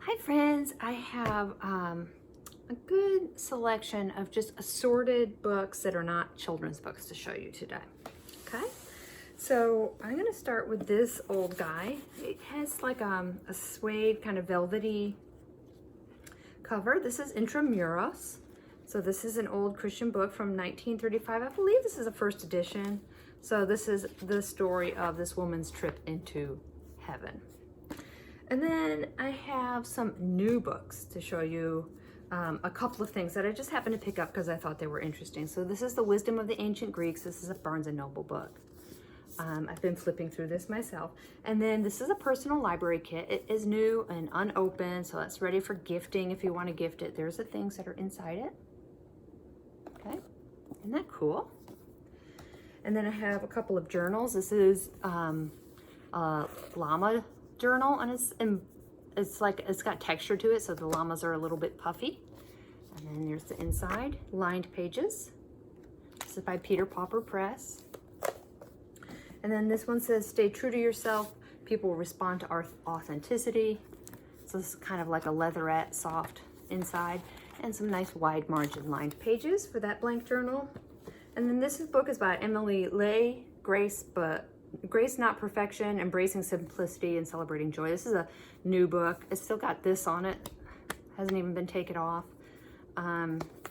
Hi friends, I have a good selection of just assorted books that are not children's books to show you today. Okay, so I'm going to start with this old guy. It has like a suede kind of velvety cover. This is Intramuros. So this is an old Christian book from 1935. I believe this is a first edition. So this is the story of this woman's trip into heaven. And then I have some new books to show you, a couple of things that I just happened to pick up because I thought they were interesting. So this is The Wisdom of the Ancient Greeks. This is a Barnes & Noble book. I've been flipping through this myself. And then this is a personal library kit. It is new and unopened, so it's ready for gifting if you want to gift it. There's the things that are inside it. Okay, isn't that cool? And then I have a couple of journals. This is llama journal, and it's got texture to it, so the llamas are a little bit puffy. And then there's the inside, lined pages. This is by Peter Popper Press. And then this one says, stay true to yourself. People will respond to our authenticity. So this is kind of like a leatherette, soft inside, and some nice wide margin lined pages for that blank journal. And then this book is by Emily Lay, Grace Not Perfection, Embracing Simplicity and Celebrating Joy. This is a new book. It's still got this on it. Hasn't even been taken off.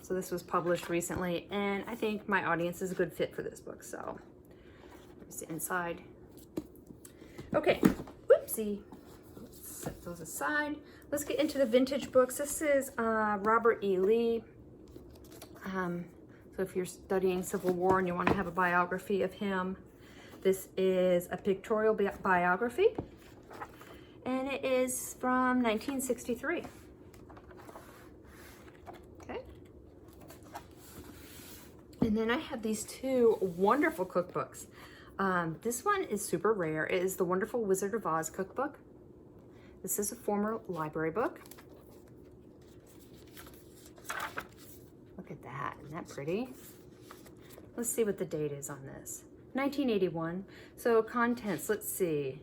So this was published recently, and I think my audience is a good fit for this book. So here's the inside. Okay, whoopsie. Let's set those aside. Let's get into the vintage books. This is Robert E. Lee. So if you're studying Civil War and you want to have a biography of him, this is a pictorial biography, and it is from 1963. Okay. And then I have these two wonderful cookbooks. This one is super rare. It is the Wonderful Wizard of Oz cookbook. This is a former library book. Look at that, isn't that pretty? Let's see what the date is on this. 1981. So contents, let's see.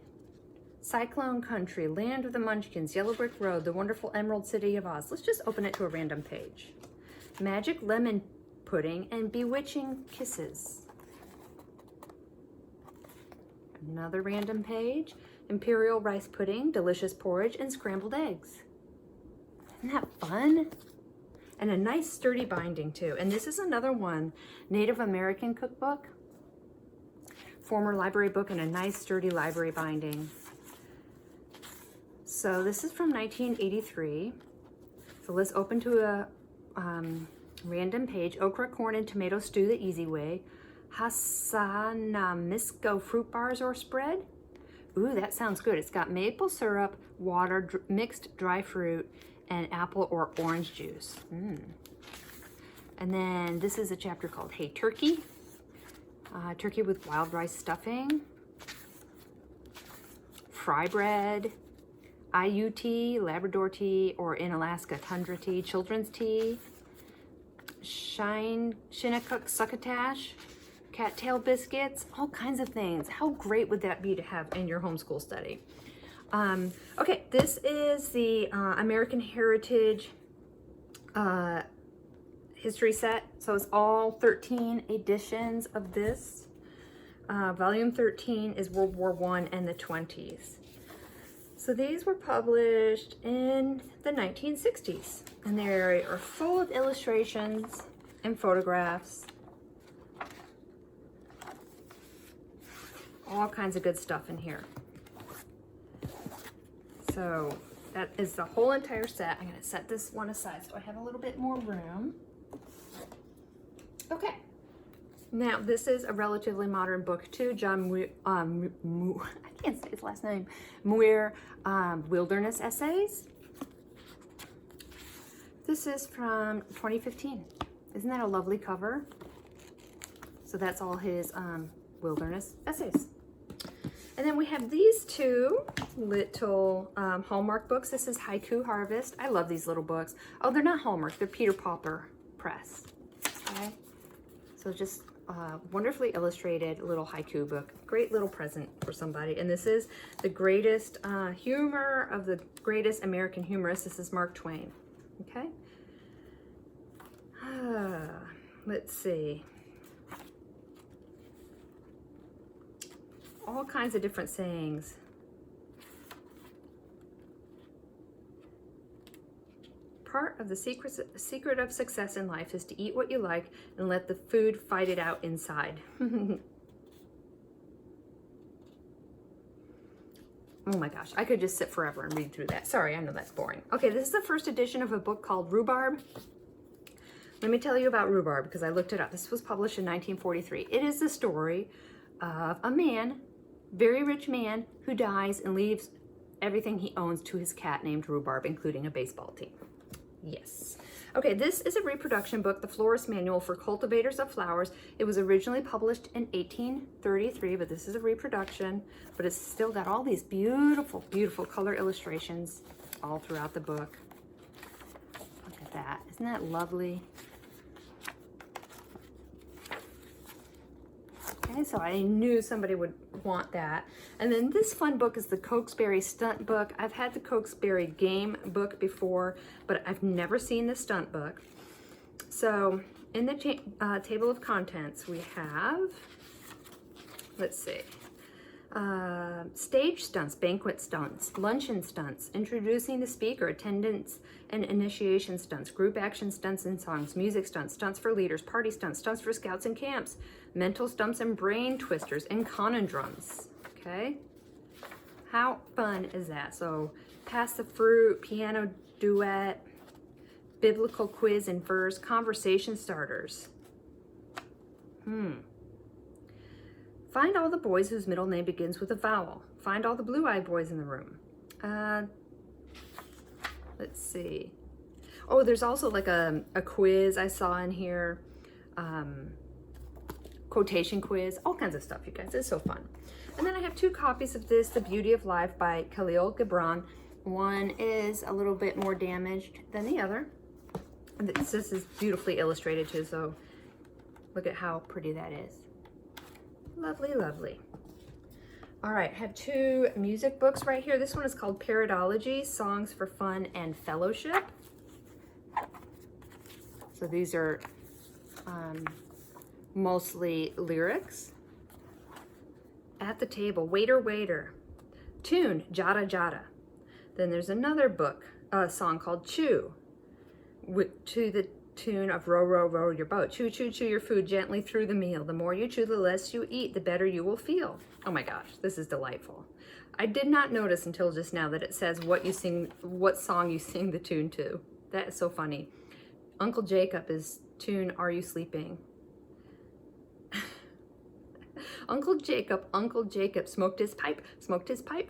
Cyclone Country, Land of the Munchkins, Yellow Brick Road, The Wonderful Emerald City of Oz. Let's just open it to a random page. Magic Lemon Pudding and Bewitching Kisses. Another random page. Imperial Rice Pudding, Delicious Porridge, and Scrambled Eggs. Isn't that fun? And a nice sturdy binding too. And this is another one, Native American cookbook. Former library book and a nice sturdy library binding. So this is from 1983. So let's open to a random page. Okra, corn, and tomato stew the easy way. Hasanamisco fruit bars or spread. Ooh, that sounds good. It's got maple syrup, water, mixed dry fruit, and apple or orange juice. And then this is a chapter called Hey Turkey. Turkey with wild rice stuffing. Fry bread. IU tea, Labrador tea, or in Alaska, tundra tea. Children's tea. Shinnecock succotash. Cattail biscuits. All kinds of things. How great would that be to have in your homeschool study? Okay, this is the American Heritage history set. So it's all 13 editions of this. Volume 13 is World War I and the 20s. So these were published in the 1960s, and they are full of illustrations and photographs. All kinds of good stuff in here. So that is the whole entire set. I'm going to set this one aside so I have a little bit more room. Okay. Now this is a relatively modern book too. John I can't say his last name. Muir Wilderness Essays. This is from 2015. Isn't that a lovely cover? So that's all his wilderness essays. And then we have these two little Hallmark books. This is Haiku Harvest. I love these little books. Oh, they're not Hallmark. They're Peter Popper Press. Okay. So just wonderfully illustrated little haiku book. Great little present for somebody. And this is the greatest humor of the greatest American humorist. This is Mark Twain. Okay. Let's see. All kinds of different sayings. Part of the secret of success in life is to eat what you like and let the food fight it out inside. Oh my gosh, I could just sit forever and read through that. Sorry, I know that's boring. Okay, this is the first edition of a book called Rhubarb. Let me tell you about Rhubarb because I looked it up. This was published in 1943. It is the story of a man, very rich man, who dies and leaves everything he owns to his cat named Rhubarb, including a baseball team. Yes. Okay, this is a reproduction book, The Florist Manual for Cultivators of Flowers. It was originally published in 1833, but this is a reproduction, but it's still got all these beautiful, beautiful color illustrations all throughout the book. Look at that. Isn't that lovely? Okay, so I knew somebody would want that. And then this fun book is the Cokesbury Stunt Book. I've had the Cokesbury Game Book before, but I've never seen the Stunt Book. So in the table of contents, we have, let's see, stage stunts, banquet stunts, luncheon stunts, introducing the speaker, attendance and initiation stunts, group action stunts and songs, music stunts, stunts for leaders, party stunts, stunts for scouts and camps, mental stumps and brain twisters, and conundrums. Okay, how fun is that? So pass the fruit, piano duet, biblical quiz and verse, conversation starters. Find all the boys whose middle name begins with a vowel. Find all the blue-eyed boys in the room. Let's see. Oh, there's also like a quiz I saw in here. Quotation quiz, all kinds of stuff, you guys. It's so fun. And then I have two copies of this, The Beauty of Life by Khalil Gibran. One is a little bit more damaged than the other. And this is beautifully illustrated too, so look at how pretty that is. Lovely, lovely. All right, I have two music books right here. This one is called Parodology, Songs for Fun and Fellowship. So these are mostly lyrics. At the Table, Waiter, Waiter. Tune, Jada, Jada. Then there's another book, a song called Chew, to the tune of Row, Row, Row Your Boat. Chew, chew, chew your food gently through the meal. The more you chew, the less you eat, the better you will feel. Oh my gosh, this is delightful. I did not notice until just now that it says what song you sing the tune to. That is so funny. Uncle Jacob is tune, Are You Sleeping? Uncle Jacob smoked his pipe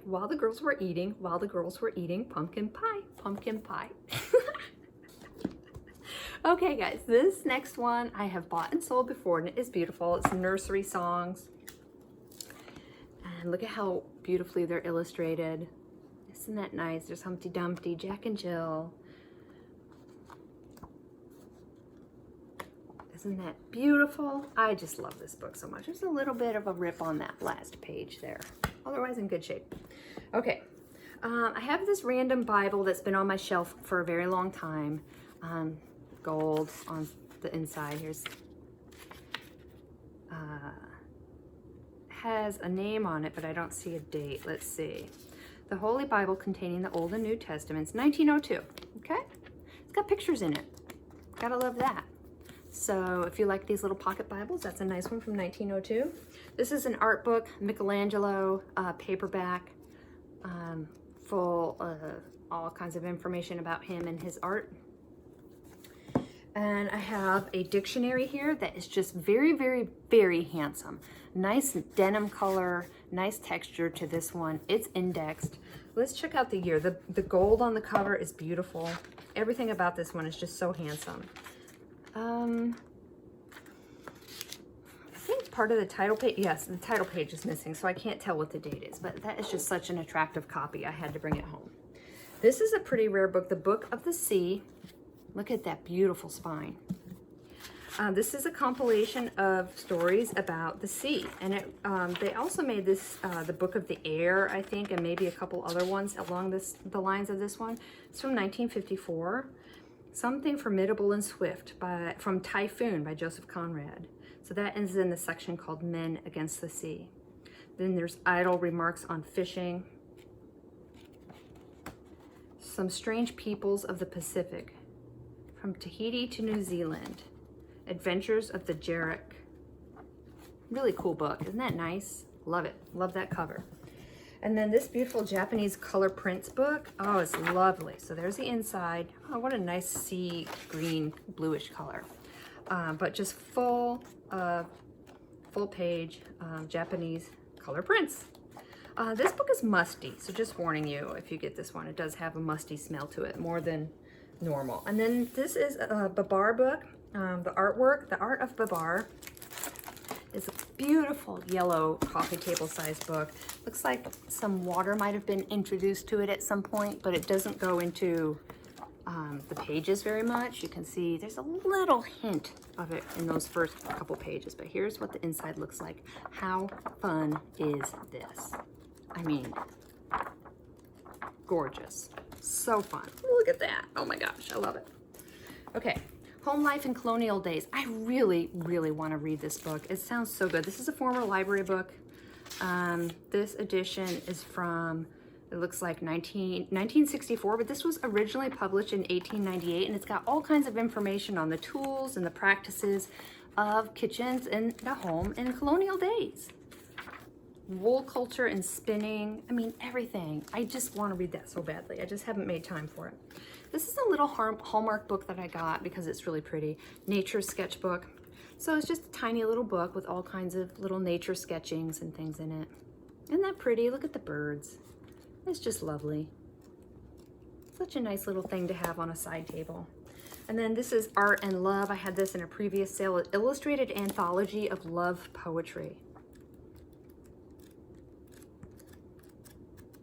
while the girls were eating pumpkin pie, pumpkin pie. Okay guys, this next one I have bought and sold before and it is beautiful. It's nursery songs. And look at how beautifully they're illustrated. Isn't that nice? There's Humpty Dumpty, Jack and Jill. Isn't that beautiful? I just love this book so much. There's a little bit of a rip on that last page there. Otherwise in good shape. Okay, I have this random Bible that's been on my shelf for a very long time. Gold on the inside. Here's has a name on it, but I don't see a date. Let's see. The Holy Bible containing the Old and New Testaments, 1902. Okay, it's got pictures in it. Gotta love that. So if you like these little pocket Bibles, that's a nice one from 1902. This is an art book, Michelangelo, paperback, full of all kinds of information about him and his art. And I have a dictionary here that is just very, very, very handsome. Nice denim color, nice texture to this one. It's indexed. Let's check out the year. The gold on the cover is beautiful. Everything about this one is just so handsome. I think part of the title page, yes, the title page is missing, so I can't tell what the date is, but that is just such an attractive copy. I had to bring it home. This is a pretty rare book, The Book of the Sea. Look at that beautiful spine. This is a compilation of stories about the sea, and they also made this the Book of the Air, I think, and maybe a couple other ones along the lines of this one. It's from 1954. Something Formidable and Swift from Typhoon by Joseph Conrad. So that ends in the section called Men Against the Sea. Then there's Idle Remarks on Fishing. Some Strange Peoples of the Pacific, from Tahiti to New Zealand. Adventures of the Jarek. Really cool book. Isn't that nice? Love it. Love that cover. And then this beautiful Japanese color prints book. Oh, it's lovely. So there's the inside. Oh, what a nice sea green bluish color. But just full page Japanese color prints. This book is musty, so just warning you if you get this one, it does have a musty smell to it, more than normal. And then this is a Babar book. The artwork, The Art of Babar, is a beautiful yellow coffee table sized book. Looks like some water might have been introduced to it at some point, but it doesn't go into the pages very much. You can see there's a little hint of it in those first couple pages, but here's what the inside looks like. How fun is this? I mean, gorgeous. So fun. Look at that. Oh my gosh, I love it. Okay. Home Life in Colonial Days. I really, really want to read this book. It sounds so good. This is a former library book. This edition is from, it looks like 1964, but this was originally published in 1898, and it's got all kinds of information on the tools and the practices of kitchens in the home in colonial days. Wool culture and spinning. I mean, everything. I just want to read that so badly. I just haven't made time for it. This is a little Hallmark book that I got because it's really pretty. Nature sketchbook. So it's just a tiny little book with all kinds of little nature sketchings and things in it. Isn't that pretty? Look at the birds. It's just lovely. Such a nice little thing to have on a side table. And then this is Art and Love. I had this in a previous sale. An illustrated anthology of love poetry.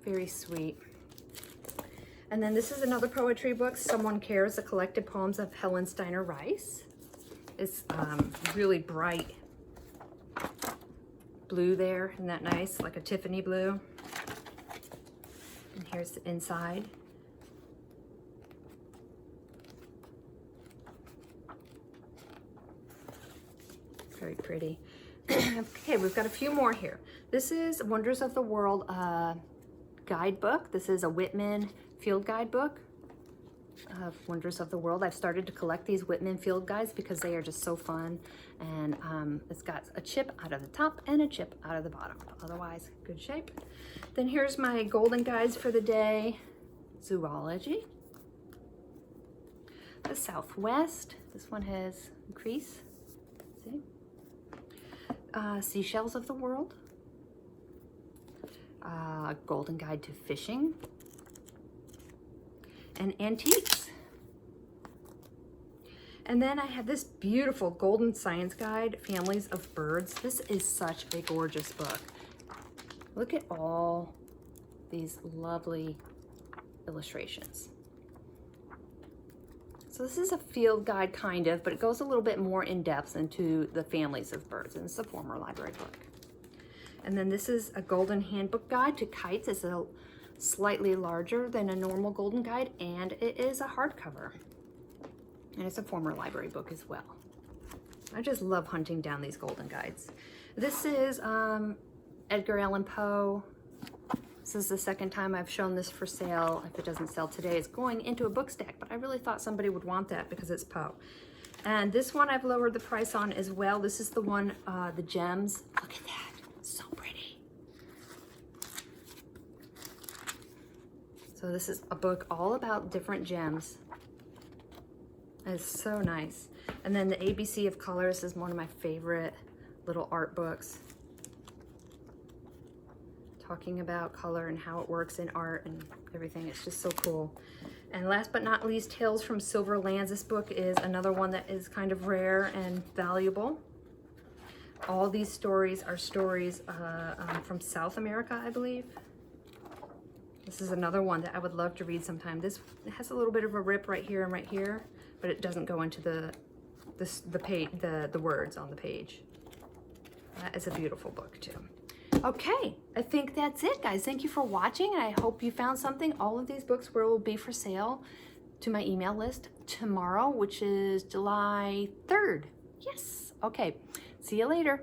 Very sweet. And then this is another poetry book, Someone Cares, the collected poems of Helen Steiner Rice. It's really bright blue there. Isn't that nice? Like a Tiffany blue. And here's the inside. Very pretty. Okay, we've got a few more here. This is Wonders of the World guidebook. This is a Whitman field guidebook of Wonders of the World. I've started to collect these Whitman field guides because they are just so fun, and it's got a chip out of the top and a chip out of the bottom. Otherwise, good shape. Then here's my golden guides for the day. Zoology. The Southwest. This one has a crease. See? Seashells of the World. Golden Guide to Fishing. And Antiques. And then I have this beautiful Golden Science Guide, Families of Birds. This is such a gorgeous book. Look at all these lovely illustrations. So this is a field guide kind of, but it goes a little bit more in depth into the families of birds, and it's a former library book. And then this is a Golden Handbook Guide to Kites. It's a slightly larger than a normal Golden Guide, and it is a hardcover. And it's a former library book as well. I just love hunting down these Golden Guides. This is Edgar Allan Poe. This is the second time I've shown this for sale. If it doesn't sell today, it's going into a book stack, but I really thought somebody would want that because it's Poe. And this one I've lowered the price on as well. This is the one, the gems. Look at that. So pretty. So this is a book all about different gems. It's so nice. And then the ABC of Colors is one of my favorite little art books, talking about color and how it works in art and everything. It's just so cool. And last but not least, Tales from Silver Lands. This book is another one that is kind of rare and valuable. All these stories are stories from South America, I believe. This is another one that I would love to read sometime. This has a little bit of a rip right here and right here, but it doesn't go into the the words on the page. That is a beautiful book too. Okay, I think that's it, guys. Thank you for watching, and I hope you found something. All of these books will be for sale to my email list tomorrow, which is July 3rd. Yes. Okay. See you later.